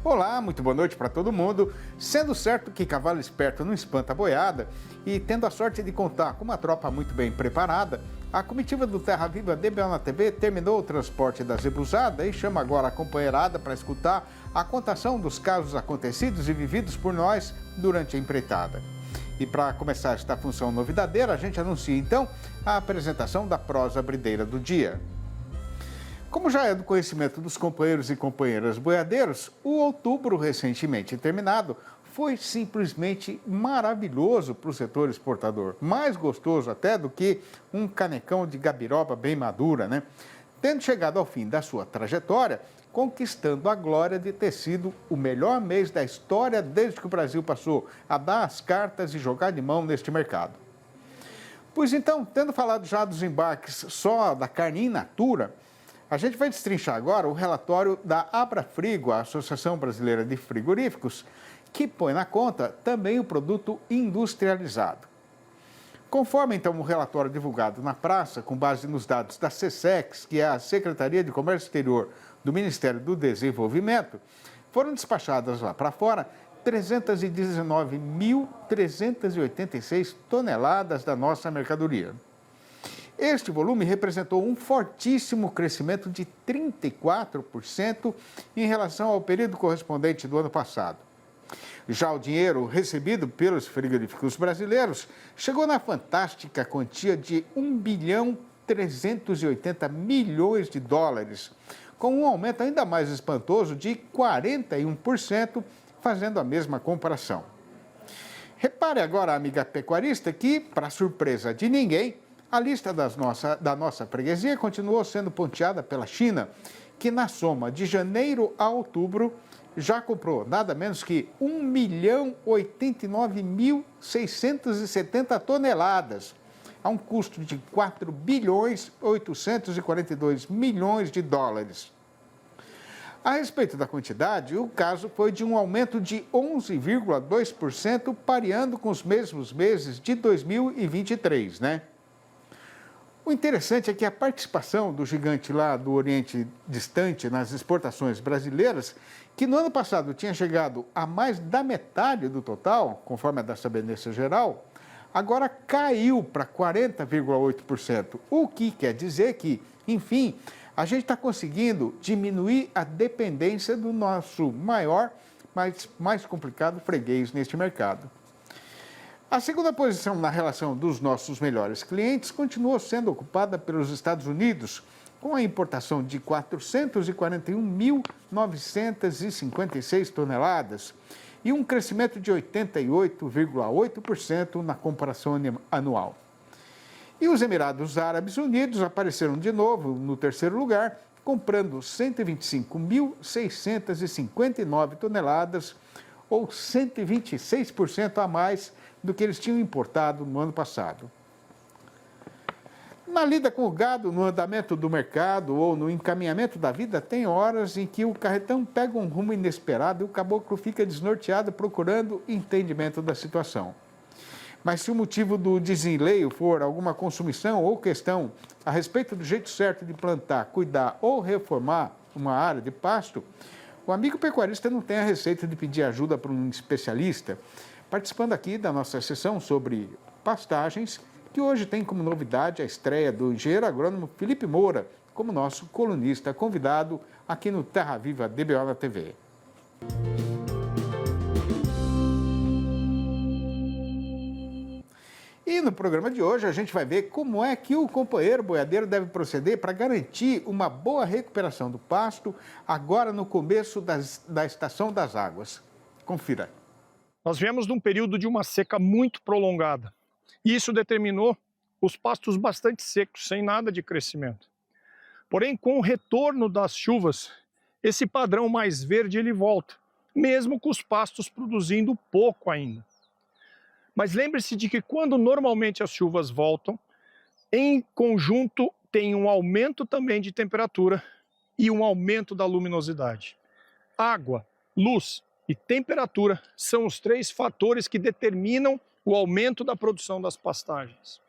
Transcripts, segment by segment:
Olá, muito boa noite para todo mundo. Sendo certo que cavalo esperto não espanta a boiada e tendo a sorte de contar com uma tropa muito bem preparada, a comitiva do Terra Viva DBO na TV terminou o transporte da zebuzada e chama agora a companheirada para escutar a contação dos casos acontecidos e vividos por nós durante a empreitada. E para começar esta função novidadeira, a gente anuncia então a apresentação da prosa brideira do dia. Como já é do conhecimento dos companheiros e companheiras boiadeiros, o outubro recentemente terminado foi simplesmente maravilhoso para o setor exportador. Mais gostoso até do que um canecão de gabiroba bem madura, né? Tendo chegado ao fim da sua trajetória, conquistando a glória de ter sido o melhor mês da história desde que o Brasil passou a dar as cartas e jogar de mão neste mercado. Pois então, tendo falado já dos embarques só da carne in natura, a gente vai destrinchar agora o relatório da Abrafrigo, a Associação Brasileira de Frigoríficos, que põe na conta também o produto industrializado. Conforme então o relatório divulgado na praça, com base nos dados da SESEX, que é a Secretaria de Comércio Exterior do Ministério do Desenvolvimento, foram despachadas lá para fora 319.386 toneladas da nossa mercadoria. Este volume representou um fortíssimo crescimento de 34% em relação ao período correspondente do ano passado. Já o dinheiro recebido pelos frigoríficos brasileiros chegou na fantástica quantia de 1.380 bilhões de dólares, com um aumento ainda mais espantoso de 41%, fazendo a mesma comparação. Repare agora, amiga pecuarista, que, para surpresa de ninguém, a lista da nossa freguesia continuou sendo ponteada pela China, que na soma de janeiro a outubro já comprou nada menos que 1.089.670 toneladas, a um custo de 4.842 bilhões de dólares. A respeito da quantidade, o caso foi de um aumento de 11,2%, pareando com os mesmos meses de 2023, né? O interessante é que a participação do gigante lá do Oriente Distante nas exportações brasileiras, que no ano passado tinha chegado a mais da metade do total, conforme a da Sabinense Geral, agora caiu para 40,8%, o que quer dizer que, enfim, a gente está conseguindo diminuir a dependência do nosso maior, mas mais complicado freguês neste mercado. A segunda posição na relação dos nossos melhores clientes continuou sendo ocupada pelos Estados Unidos, com a importação de 441.956 toneladas e um crescimento de 88,8% na comparação anual. E os Emirados Árabes Unidos apareceram de novo no terceiro lugar, comprando 125.659 toneladas, ou 126% a mais do que eles tinham importado no ano passado. Na lida com o gado, no andamento do mercado ou no encaminhamento da vida, tem horas em que o carretão pega um rumo inesperado e o caboclo fica desnorteado procurando entendimento da situação. Mas se o motivo do desenleio for alguma consumição ou questão a respeito do jeito certo de plantar, cuidar ou reformar uma área de pasto, o amigo pecuarista não tem a receita de pedir ajuda para um especialista, participando aqui da nossa sessão sobre pastagens, que hoje tem como novidade a estreia do engenheiro agrônomo Felipe Moura, como nosso colunista convidado aqui no Terra Viva DBO na TV. E no programa de hoje a gente vai ver como é que o companheiro boiadeiro deve proceder para garantir uma boa recuperação do pasto agora no começo da estação das águas. Confira. Nós viemos de um período de uma seca muito prolongada e isso determinou os pastos bastante secos, sem nada de crescimento. Porém, com o retorno das chuvas, esse padrão mais verde ele volta, mesmo com os pastos produzindo pouco ainda. Mas lembre-se de que quando normalmente as chuvas voltam, em conjunto tem um aumento também de temperatura e um aumento da luminosidade. Água, luz e temperatura são os três fatores que determinam o aumento da produção das pastagens.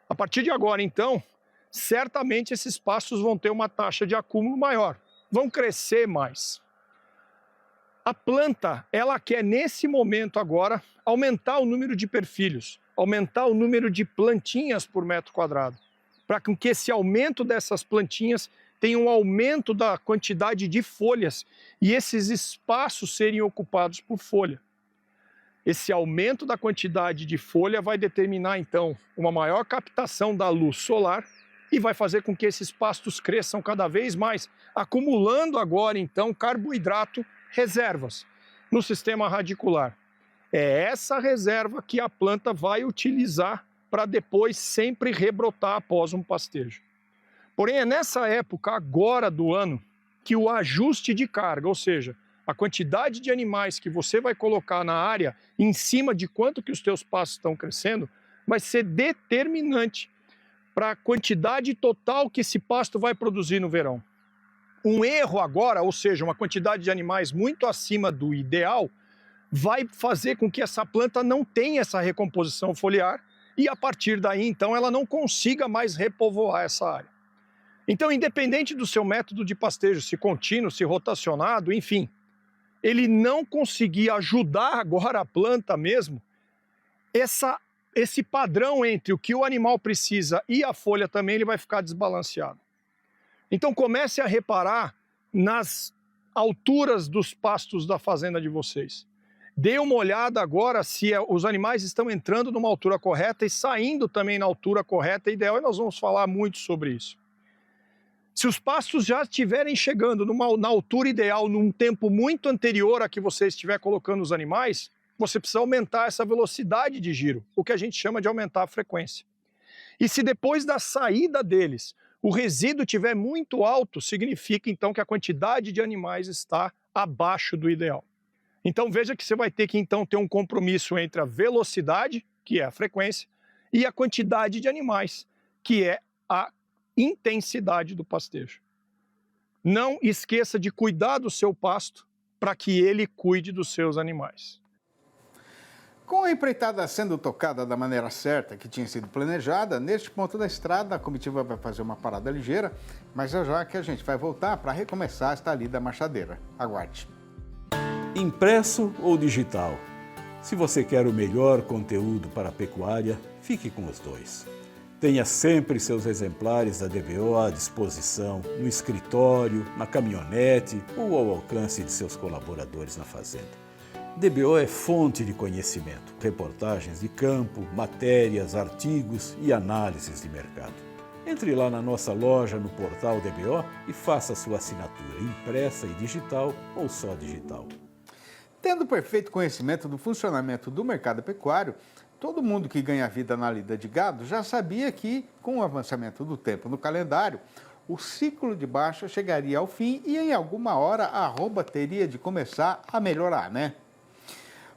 A partir de agora, então, certamente esses pastos vão ter uma taxa de acúmulo maior, vão crescer mais. A planta, ela quer nesse momento agora aumentar o número de perfilhos, aumentar o número de plantinhas por metro quadrado, para que esse aumento dessas plantinhas tenha um aumento da quantidade de folhas e esses espaços serem ocupados por folha. Esse aumento da quantidade de folha vai determinar, então, uma maior captação da luz solar e vai fazer com que esses pastos cresçam cada vez mais, acumulando agora, então, carboidrato, reservas no sistema radicular. É essa reserva que a planta vai utilizar para depois sempre rebrotar após um pastejo. Porém, é nessa época, agora do ano, que o ajuste de carga, ou seja, a quantidade de animais que você vai colocar na área em cima de quanto que os teus pastos estão crescendo, vai ser determinante para a quantidade total que esse pasto vai produzir no verão. Um erro agora, ou seja, uma quantidade de animais muito acima do ideal, vai fazer com que essa planta não tenha essa recomposição foliar e a partir daí, então, ela não consiga mais repovoar essa área. Então, independente do seu método de pastejo, se contínuo, se rotacionado, enfim, ele não conseguir ajudar agora a planta mesmo, esse padrão entre o que o animal precisa e a folha também, ele vai ficar desbalanceado. Então comece a reparar nas alturas dos pastos da fazenda de vocês. Dê uma olhada agora se os animais estão entrando numa altura correta e saindo também na altura correta e ideal, e nós vamos falar muito sobre isso. Se os pastos já estiverem chegando na altura ideal, num tempo muito anterior a que você estiver colocando os animais, você precisa aumentar essa velocidade de giro, o que a gente chama de aumentar a frequência. E se depois da saída deles, o resíduo estiver muito alto, significa então que a quantidade de animais está abaixo do ideal. Então veja que você vai ter que então ter um compromisso entre a velocidade, que é a frequência, e a quantidade de animais, que é a intensidade do pastejo. Não esqueça de cuidar do seu pasto para que ele cuide dos seus animais. Com a empreitada sendo tocada da maneira certa que tinha sido planejada, neste ponto da estrada a comitiva vai fazer uma parada ligeira, mas já que a gente vai voltar para recomeçar esta lida marchadeira. Aguarde. Impresso ou digital? Se você quer o melhor conteúdo para a pecuária, fique com os dois. Tenha sempre seus exemplares da DBO à disposição, no escritório, na caminhonete ou ao alcance de seus colaboradores na fazenda. DBO é fonte de conhecimento, reportagens de campo, matérias, artigos e análises de mercado. Entre lá na nossa loja no portal DBO e faça sua assinatura impressa e digital ou só digital. Tendo perfeito conhecimento do funcionamento do mercado pecuário, todo mundo que ganha vida na lida de gado já sabia que, com o avançamento do tempo no calendário, o ciclo de baixa chegaria ao fim e em alguma hora a arroba teria de começar a melhorar, né?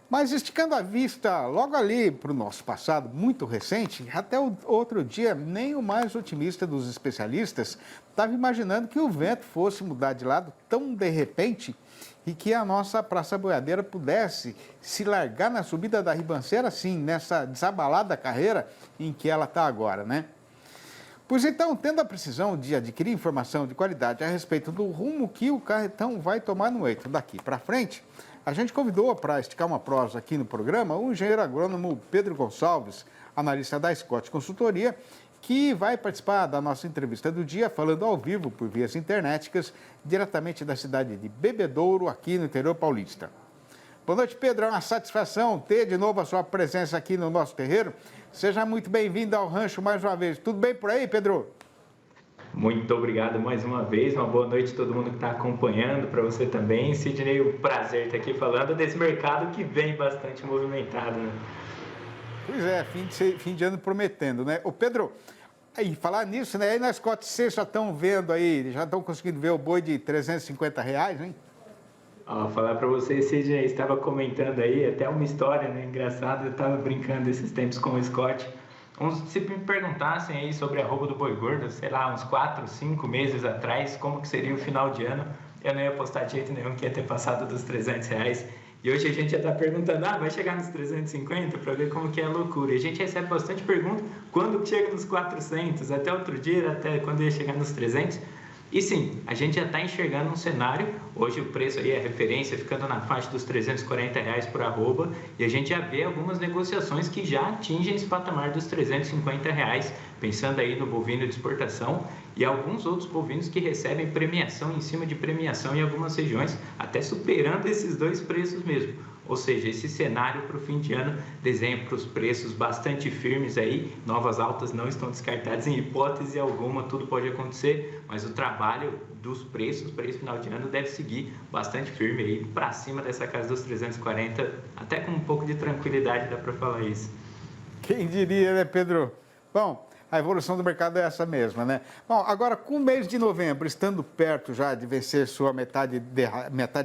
Mas esticando a vista logo ali para o nosso passado muito recente, até o outro dia nem o mais otimista dos especialistas estava imaginando que o vento fosse mudar de lado tão de repente e que a nossa praça boiadeira pudesse se largar na subida da ribanceira assim, nessa desabalada carreira em que ela está agora, né? Pois então, tendo a precisão de adquirir informação de qualidade a respeito do rumo que o carretão vai tomar no eito daqui para frente, a gente convidou para esticar uma prosa aqui no programa o engenheiro agrônomo Pedro Gonçalves, analista da Scott Consultoria, que vai participar da nossa entrevista do dia, falando ao vivo por vias internéticas, diretamente da cidade de Bebedouro, aqui no interior paulista. Boa noite, Pedro. É uma satisfação ter de novo a sua presença aqui no nosso terreiro. Seja muito bem-vindo ao rancho mais uma vez. Tudo bem por aí, Pedro? Muito obrigado mais uma vez, uma boa noite a todo mundo que está acompanhando, para você também. Sidney, o prazer estar aqui falando desse mercado que vem bastante movimentado, né? Pois é, fim de ano prometendo, né? Ô Pedro, aí, falar nisso, né? Aí na Scott, vocês já estão vendo aí, já estão conseguindo ver o boi de R$350, hein? Falar para você, Sidney, estava comentando aí, até uma história, né, engraçada, eu estava brincando esses tempos com o Scott. Se me perguntassem aí sobre a arroba do boi gordo, sei lá, uns 4, 5 meses atrás, como que seria o final de ano, eu não ia apostar de jeito nenhum que ia ter passado dos R$300. E hoje a gente já está perguntando, vai chegar nos 350 para ver como que é a loucura. E a gente recebe bastante pergunta, quando chega nos 400, até outro dia, até quando ia chegar nos 300. E sim, a gente já está enxergando um cenário, hoje o preço aí é referência, ficando na faixa dos R$340 por arroba, e a gente já vê algumas negociações que já atingem esse patamar dos R$350, pensando aí no bovino de exportação e alguns outros bovinos que recebem premiação em cima de premiação em algumas regiões, até superando esses dois preços mesmo. Ou seja, esse cenário para o fim de ano desenha para os preços bastante firmes aí, novas altas não estão descartadas em hipótese alguma, tudo pode acontecer, mas o trabalho dos preços para esse final de ano deve seguir bastante firme aí, para cima dessa casa dos 340, até com um pouco de tranquilidade dá para falar isso. Quem diria, né, Pedro? Bom, a evolução do mercado é essa mesma, né? Bom, agora com o mês de novembro, estando perto já de vencer sua metade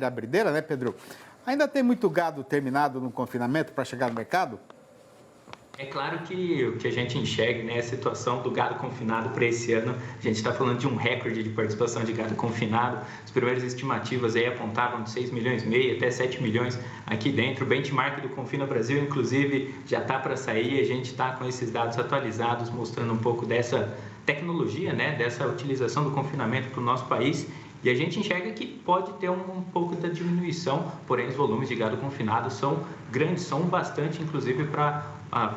abrideira, né, Pedro? Ainda tem muito gado terminado no confinamento para chegar no mercado? É claro que o que a gente enxerga, né, a situação do gado confinado para esse ano, a gente está falando de um recorde de participação de gado confinado. As primeiras estimativas aí apontavam de 6,5 milhões até 7 milhões aqui dentro. O benchmark do Confina Brasil, inclusive, já está para sair. A gente está com esses dados atualizados, mostrando um pouco dessa tecnologia, né, dessa utilização do confinamento para o nosso país. E a gente enxerga que pode ter um pouco da diminuição, porém os volumes de gado confinado são grandes, são bastante, inclusive, para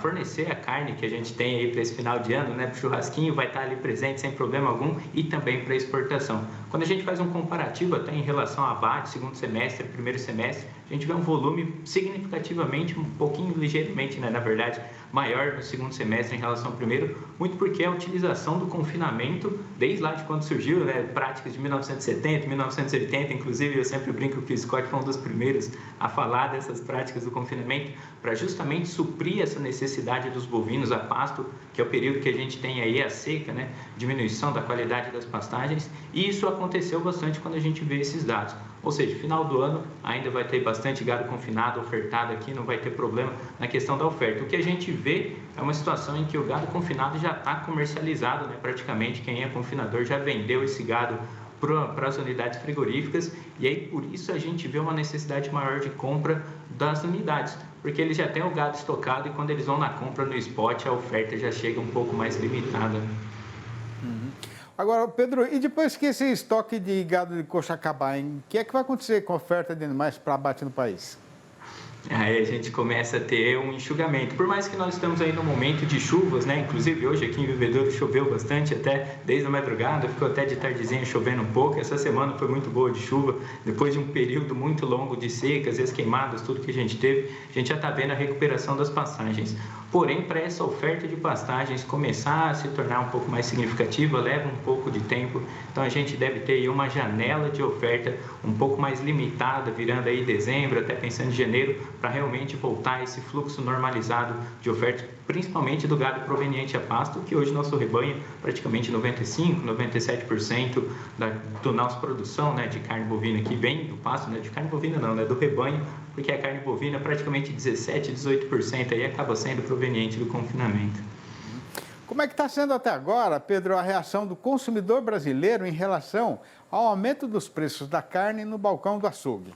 fornecer a carne que a gente tem aí para esse final de ano, né? O churrasquinho vai estar ali presente sem problema algum e também para exportação. Quando a gente faz um comparativo até em relação a abate, segundo semestre, primeiro semestre, a gente vê um volume significativamente, um pouquinho ligeiramente, né, na verdade, maior no segundo semestre em relação ao primeiro, muito porque a utilização do confinamento, desde lá de quando surgiu, né, práticas de 1970, 1980, inclusive eu sempre brinco que o Scott foi um dos primeiros a falar dessas práticas do confinamento, para justamente suprir essa necessidade dos bovinos a pasto, que é o período que a gente tem aí a seca, né, diminuição da qualidade das pastagens, e isso aconteceu bastante quando a gente vê esses dados. Ou seja, final do ano ainda vai ter bastante gado confinado, ofertado aqui, não vai ter problema na questão da oferta. O que a gente vê é uma situação em que o gado confinado já está comercializado, né? Praticamente quem é confinador já vendeu esse gado para as unidades frigoríficas, e aí por isso a gente vê uma necessidade maior de compra das unidades, porque eles já têm o gado estocado e quando eles vão na compra no spot a oferta já chega um pouco mais limitada. Agora, Pedro, e depois que esse estoque de gado de coxa acabar, o que é que vai acontecer com a oferta de animais para abate no país? Aí a gente começa a ter um enxugamento. Por mais que nós estamos aí no momento de chuvas, né? Inclusive hoje aqui em Bebedouro choveu bastante, até desde a madrugada, ficou até de tardezinha chovendo um pouco. Essa semana foi muito boa de chuva, depois de um período muito longo de secas, as queimadas, tudo que a gente teve, a gente já está vendo a recuperação das pastagens. Porém, para essa oferta de pastagens começar a se tornar um pouco mais significativa, leva um pouco de tempo. Então, a gente deve ter aí uma janela de oferta um pouco mais limitada, virando aí dezembro, até pensando em janeiro, para realmente voltar a esse fluxo normalizado de oferta, principalmente do gado proveniente a pasto, que hoje nosso rebanho, praticamente 95%, 97% da nossa produção, né, de carne bovina aqui vem do pasto, né, de carne bovina não, né, do rebanho, porque a carne bovina praticamente 17%, 18% aí acaba sendo proveniente do confinamento. Como é que está sendo até agora, Pedro, a reação do consumidor brasileiro em relação ao aumento dos preços da carne no balcão do açougue?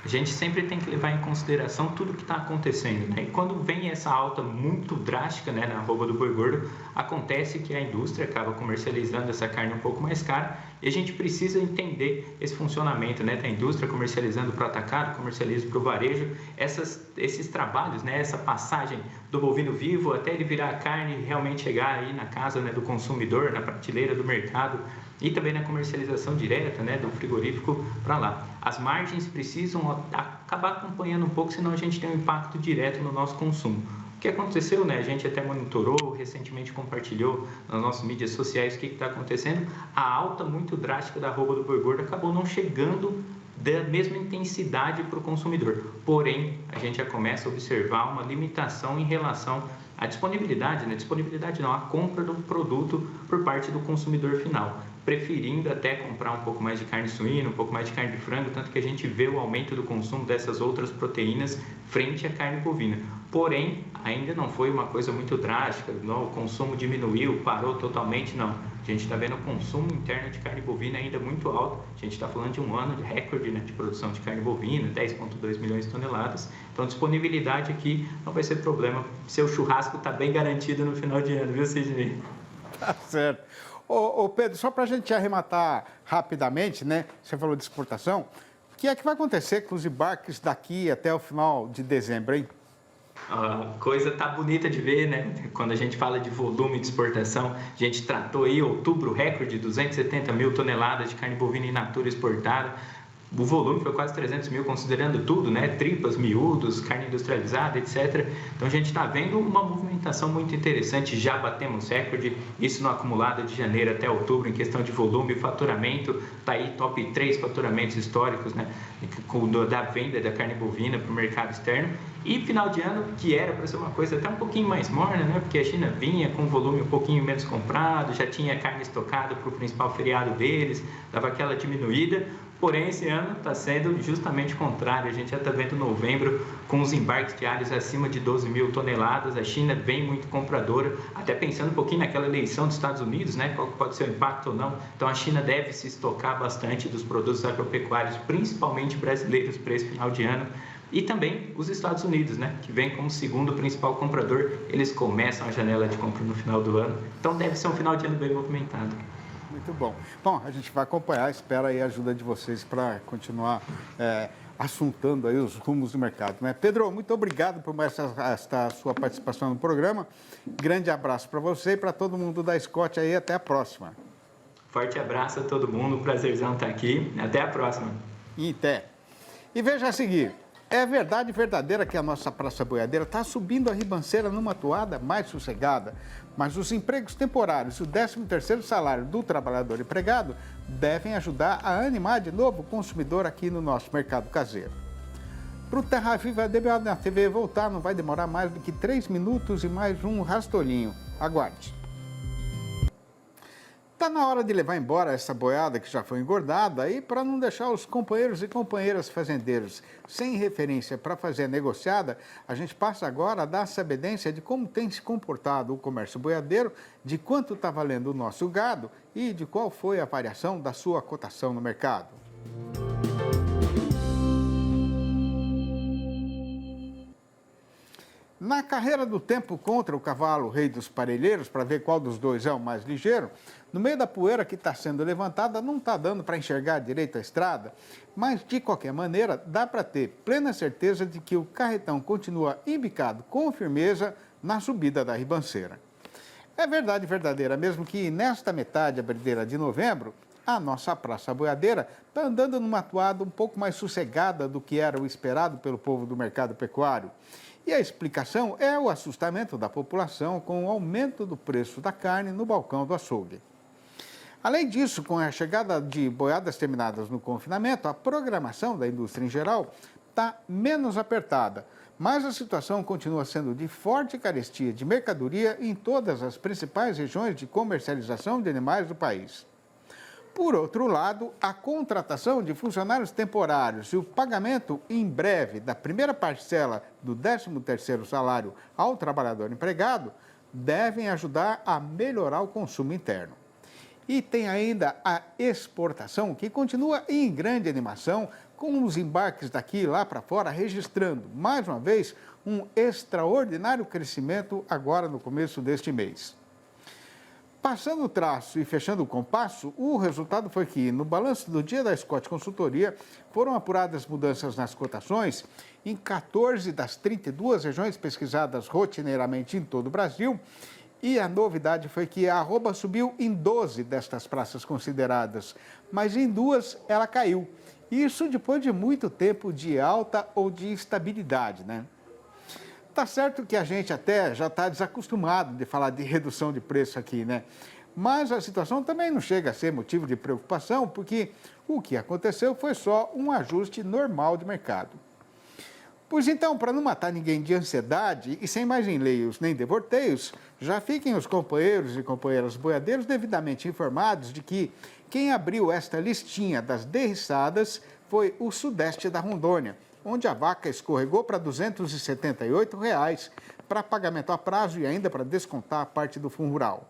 A gente sempre tem que levar em consideração tudo que está acontecendo, né? E quando vem essa alta muito drástica, né, na arroba do boi gordo, acontece que a indústria acaba comercializando essa carne um pouco mais cara e a gente precisa entender esse funcionamento, né, da indústria comercializando para o atacado, comercializa para o varejo, esses trabalhos, né, essa passagem do bovino vivo até ele virar carne e realmente chegar aí na casa, né, do consumidor, na prateleira do mercado, e também na comercialização direta, né, do frigorífico para lá. As margens precisam acabar acompanhando um pouco, senão a gente tem um impacto direto no nosso consumo. O que aconteceu, né? A gente até monitorou, recentemente compartilhou nas nossas mídias sociais o que está acontecendo. A alta muito drástica da arroba do boi gordo acabou não chegando da mesma intensidade para o consumidor. Porém, a gente já começa a observar uma limitação em relação à disponibilidade, né? Disponibilidade não, a compra do produto por parte do consumidor final, preferindo até comprar um pouco mais de carne suína, um pouco mais de carne de frango, tanto que a gente vê o aumento do consumo dessas outras proteínas frente à carne bovina. Porém, ainda não foi uma coisa muito drástica, não, o consumo diminuiu, parou totalmente, não. A gente está vendo o consumo interno de carne bovina ainda muito alto, a gente está falando de um ano de recorde, né, de produção de carne bovina, 10,2 milhões de toneladas, então disponibilidade aqui não vai ser problema, seu churrasco está bem garantido no final de ano, viu, Sidney? Tá certo. Ô Pedro, só para a gente arrematar rapidamente, né? Você falou de exportação. O que é que vai acontecer com os embarques daqui até o final de dezembro, hein? A coisa tá bonita de ver, né? Quando a gente fala de volume de exportação, a gente tratou aí outubro recorde, 270 mil toneladas de carne bovina in natura exportada. O volume foi quase 300 mil, considerando tudo, né? Tripas, miúdos, carne industrializada, etc. Então, a gente está vendo uma movimentação muito interessante. Já batemos recorde, isso no acumulado de janeiro até outubro, em questão de volume e faturamento. Está aí top 3 faturamentos históricos, né? Da venda da carne bovina para o mercado externo. E final de ano, que era para ser uma coisa até um pouquinho mais morna, né? Porque a China vinha com um volume um pouquinho menos comprado, já tinha carne estocada para o principal feriado deles, dava aquela diminuída. Porém, esse ano está sendo justamente o contrário. A gente já está vendo novembro com os embarques diários acima de 12 mil toneladas. A China vem muito compradora, até pensando um pouquinho naquela eleição dos Estados Unidos, né? Qual pode ser o impacto ou não. Então, a China deve se estocar bastante dos produtos agropecuários, principalmente brasileiros, para esse final de ano. E também os Estados Unidos, né? Que vem como segundo principal comprador. Eles começam a janela de compra no final do ano. Então, deve ser um final de ano bem movimentado. Muito bom. Bom, a gente vai acompanhar, espera aí a ajuda de vocês para continuar assuntando aí os rumos do mercado, né? Pedro, muito obrigado por esta sua participação no programa. Grande abraço para você e para todo mundo da Scott aí. Até a próxima. Forte abraço a todo mundo. Prazerzão estar aqui. Até a próxima. E até. E veja a seguir. É verdade verdadeira que a nossa Praça Boiadeira está subindo a ribanceira numa toada mais sossegada, mas os empregos temporários e o 13º salário do trabalhador empregado devem ajudar a animar de novo o consumidor aqui no nosso mercado caseiro. Para o Terra Viva DBO na TV voltar não vai demorar mais do que 3 minutos e mais um rastolinho. Aguarde. Está na hora de levar embora essa boiada que já foi engordada e para não deixar os companheiros e companheiras fazendeiros sem referência para fazer a negociada, a gente passa agora a dar a sabedência de como tem se comportado o comércio boiadeiro, de quanto está valendo o nosso gado e de qual foi a variação da sua cotação no mercado. Na carreira do tempo contra o cavalo rei dos parelheiros, para ver qual dos dois é o mais ligeiro, no meio da poeira que está sendo levantada, não está dando para enxergar direito a estrada, mas, de qualquer maneira, dá para ter plena certeza de que o carretão continua embicado com firmeza na subida da ribanceira. É verdade verdadeira mesmo que, nesta metade abrideira de novembro, a nossa Praça Boiadeira está andando numa toada um pouco mais sossegada do que era o esperado pelo povo do mercado pecuário. E a explicação é o assustamento da população com o aumento do preço da carne no balcão do açougue. Além disso, com a chegada de boiadas terminadas no confinamento, a programação da indústria em geral está menos apertada, mas a situação continua sendo de forte carestia de mercadoria em todas as principais regiões de comercialização de animais do país. Por outro lado, a contratação de funcionários temporários e o pagamento em breve da primeira parcela do 13º salário ao trabalhador empregado devem ajudar a melhorar o consumo interno. E tem ainda a exportação, que continua em grande animação, com os embarques daqui e lá para fora registrando, mais uma vez, um extraordinário crescimento agora no começo deste mês. Passando o traço e fechando o compasso, o resultado foi que, no balanço do dia da Scott Consultoria, foram apuradas mudanças nas cotações em 14 das 32 regiões pesquisadas rotineiramente em todo o Brasil, e a novidade foi que a arroba subiu em 12 destas praças consideradas, mas em 2 ela caiu. Isso depois de muito tempo de alta ou de estabilidade, né? Tá certo que a gente até já está desacostumado de falar de redução de preço aqui, né? Mas a situação também não chega a ser motivo de preocupação, porque o que aconteceu foi só um ajuste normal de mercado. Pois então, para não matar ninguém de ansiedade e sem mais enleios nem devorteios, já fiquem os companheiros e companheiras boiadeiros devidamente informados de que quem abriu esta listinha das derriçadas foi o Sudeste da Rondônia, onde a vaca escorregou para R$ 278 para pagamento a prazo e ainda para descontar a parte do fundo rural.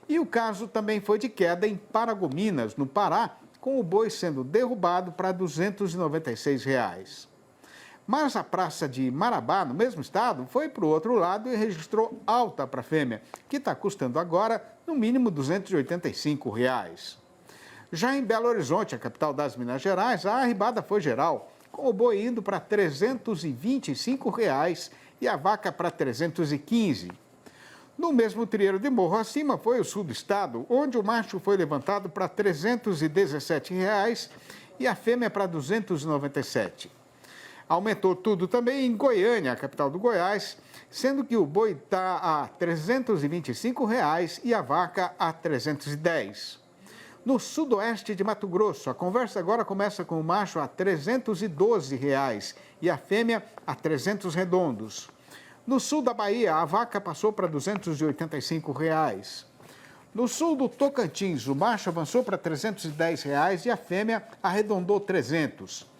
E o caso também foi de queda em Paragominas, no Pará, com o boi sendo derrubado para R$ 296. Mas a praça de Marabá, no mesmo estado, foi para o outro lado e registrou alta para a fêmea, que está custando agora, no mínimo, R$ 285. Já em Belo Horizonte, a capital das Minas Gerais, a arribada foi geral, com o boi indo para R$ 325 e a vaca para R$ 315. No mesmo trieiro de Morro Acima foi o sul do estado, onde o macho foi levantado para R$ 317 e a fêmea para R$ 297. Aumentou tudo também em Goiânia, a capital do Goiás, sendo que o boi está a R$ 325 e a vaca a R$ 310. No sudoeste de Mato Grosso, a conversa agora começa com o macho a R$ 312 e a fêmea a 300 redondos. No sul da Bahia, a vaca passou para R$ 285. No sul do Tocantins, o macho avançou para R$ 310 e a fêmea arredondou 300.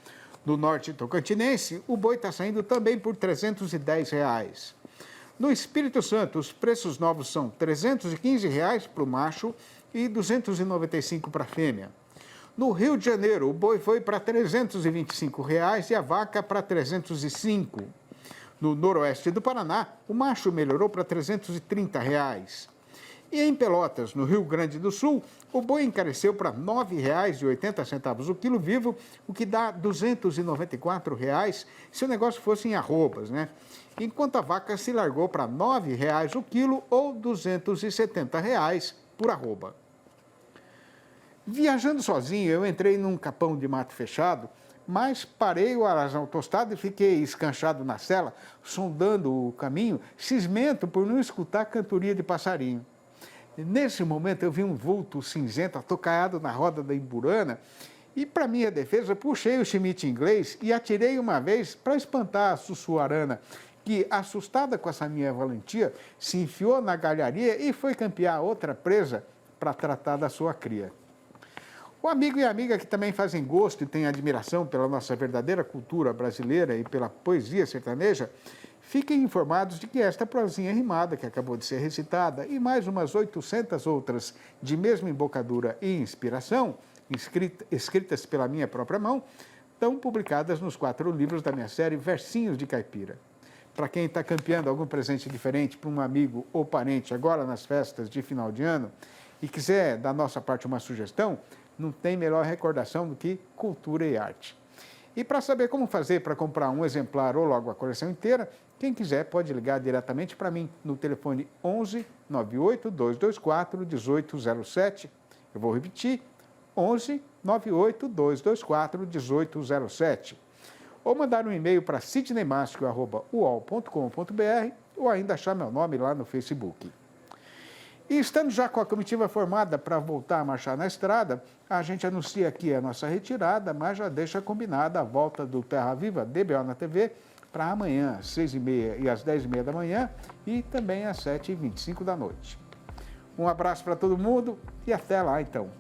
No norte tocantinense, o boi está saindo também por R$ 310. No Espírito Santo, os preços novos são R$ 315 para o macho e R$ 295 para a fêmea. No Rio de Janeiro, o boi foi para R$ 325 e a vaca para R$ 305. No noroeste do Paraná, o macho melhorou para R$ 330. E em Pelotas, no Rio Grande do Sul, o boi encareceu para R$ 9,80 o quilo vivo, o que dá R$ 294 se o negócio fosse em arrobas, né? Enquanto a vaca se largou para R$ 9,00 o quilo ou R$ 270 por arroba. Viajando sozinho, eu entrei num capão de mato fechado, mas parei o arazão tostado e fiquei escanchado na sela, sondando o caminho, cismento por não escutar a cantoria de passarinho. Nesse momento eu vi um vulto cinzento atocaiado na roda da imburana e, para minha defesa, puxei o chimite inglês e atirei uma vez para espantar a sussuarana, que, assustada com essa minha valentia, se enfiou na galharia e foi campear outra presa para tratar da sua cria. O amigo e a amiga que também fazem gosto e têm admiração pela nossa verdadeira cultura brasileira e pela poesia sertaneja, fiquem informados de que esta prosinha rimada que acabou de ser recitada e mais umas 800 outras de mesma embocadura e inspiração, escritas pela minha própria mão, estão publicadas nos 4 livros da minha série Versinhos de Caipira. Para quem está campeando algum presente diferente para um amigo ou parente agora nas festas de final de ano e quiser da nossa parte uma sugestão, não tem melhor recordação do que cultura e arte. E para saber como fazer para comprar um exemplar ou logo a coleção inteira, quem quiser pode ligar diretamente para mim no telefone 11 98 224 1807. Eu vou repetir, 11 98 224 1807. Ou mandar um e-mail para sidneymascio@uol.com.br ou ainda achar meu nome lá no Facebook. E estando já com a comitiva formada para voltar a marchar na estrada, a gente anuncia aqui a nossa retirada, mas já deixa combinada a volta do Terra Viva DBO na TV para amanhã, às 6h30 e às 10h30 da manhã e também às 7h25 da noite. Um abraço para todo mundo e até lá então.